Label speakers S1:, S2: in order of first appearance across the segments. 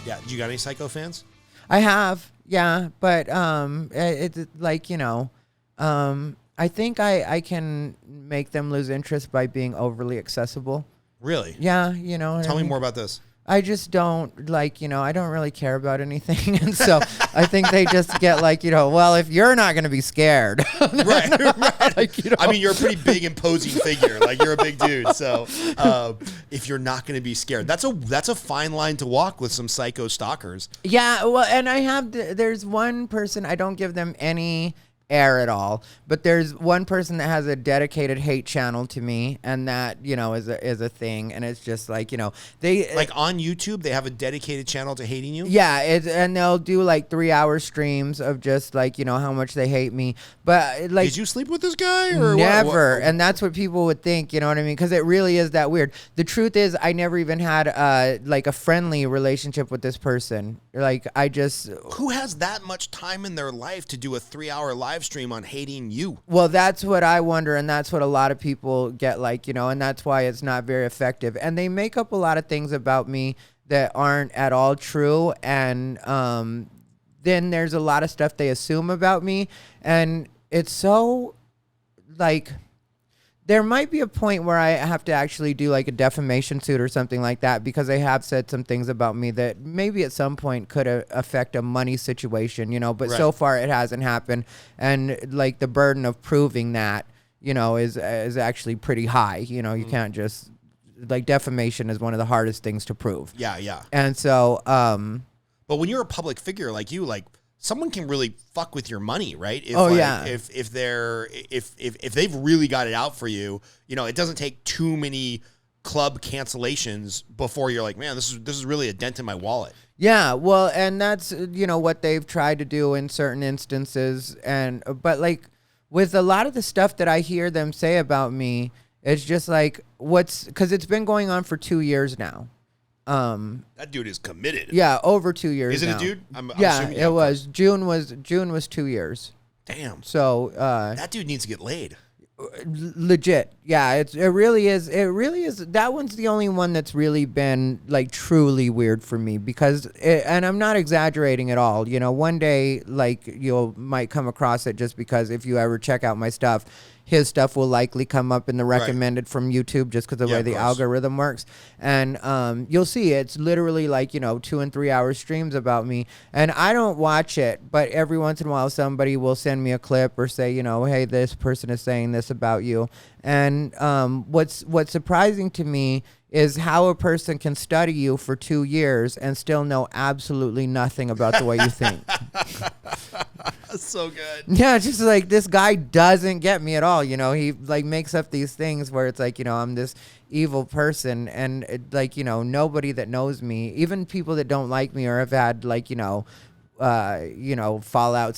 S1: Yeah. Do you got any Psycho fans?
S2: I have, yeah, but it's like, I think I can make them lose interest by being overly accessible.
S1: Really?
S2: Yeah,
S1: Tell me more about this.
S2: I just don't I don't really care about anything. And so I think they just get well, if you're not going to be scared.
S1: Right. I mean, you're a pretty big, imposing figure. Like, you're a big dude. So if you're not going to be scared, that's a fine line to walk with some psycho stalkers.
S2: Yeah. Well, and there's one person, I don't give them any air at all, but there's one person that has a dedicated hate channel to me, and that is a thing, and it's just they
S1: on YouTube they have a dedicated channel to hating you.
S2: Yeah, and they'll do 3-hour streams of just how much they hate me. But
S1: did you sleep with this guy or
S2: never?
S1: What?
S2: And that's what people would think, you know what I mean? Because it really is that weird. The truth is, I never even had a friendly relationship with this person.
S1: Who has that much time in their life to do a 3-hour live stream on hating you?
S2: Well, that's what I wonder, and that's what a lot of people get and that's why it's not very effective. And they make up a lot of things about me that aren't at all true, and then there's a lot of stuff they assume about me, and it's so there might be a point where I have to actually do a defamation suit or something like that, because they have said some things about me that maybe at some point could affect a money situation, but right. So far it hasn't happened. And the burden of proving that, is actually pretty high. You can't just defamation is one of the hardest things to prove.
S1: Yeah. Yeah.
S2: And so,
S1: but when you're a public figure like you, someone can really fuck with your money, right? If they've really got it out for you, it doesn't take too many club cancellations before you're like, man, this is really a dent in my wallet.
S2: Yeah, well, and that's what they've tried to do in certain instances, but with a lot of the stuff that I hear them say about me, it's just because it's been going on for 2 years now.
S1: That dude is committed.
S2: Yeah, over 2 years.
S1: Is it
S2: now.
S1: a dude? I'm
S2: it was. June was 2 years.
S1: Damn.
S2: So
S1: that dude needs to get laid.
S2: Legit. Yeah, it really is. It really is. That one's the only one that's really been truly weird for me, because and I'm not exaggerating at all. One day you might come across it, just because if you ever check out my stuff, his stuff will likely come up in the recommended from YouTube, just because of the way the algorithm works. And you'll see it's literally 2 and 3 hour streams about me. And I don't watch it, but every once in a while somebody will send me a clip or say, hey, this person is saying this about you. And what's surprising to me is how a person can study you for 2 years and still know absolutely nothing about the way you think.
S1: That's so good.
S2: Yeah, just this guy doesn't get me at all. He makes up these things where it's I'm this evil person, and nobody that knows me, even people that don't like me or have had fallouts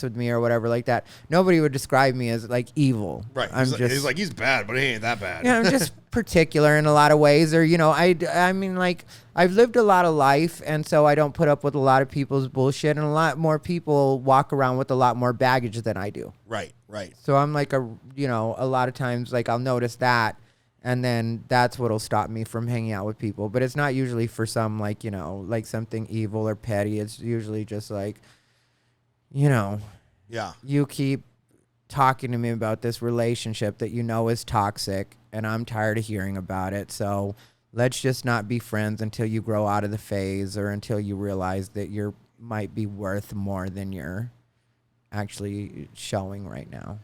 S2: with me or whatever like that, nobody would describe me as evil.
S1: Right. He's bad, but he ain't that bad.
S2: Yeah, I'm just particular in a lot of ways, or I mean I've lived a lot of life, and so I don't put up with a lot of people's bullshit, and a lot more people walk around with a lot more baggage than I do.
S1: Right.
S2: So I'm a lot of times I'll notice that, and then that's what'll stop me from hanging out with people. But it's not usually for some something evil or petty. It's usually just
S1: yeah,
S2: you keep talking to me about this relationship that is toxic, and I'm tired of hearing about it. So let's just not be friends until you grow out of the phase, or until you realize that you might be worth more than you're actually showing right now.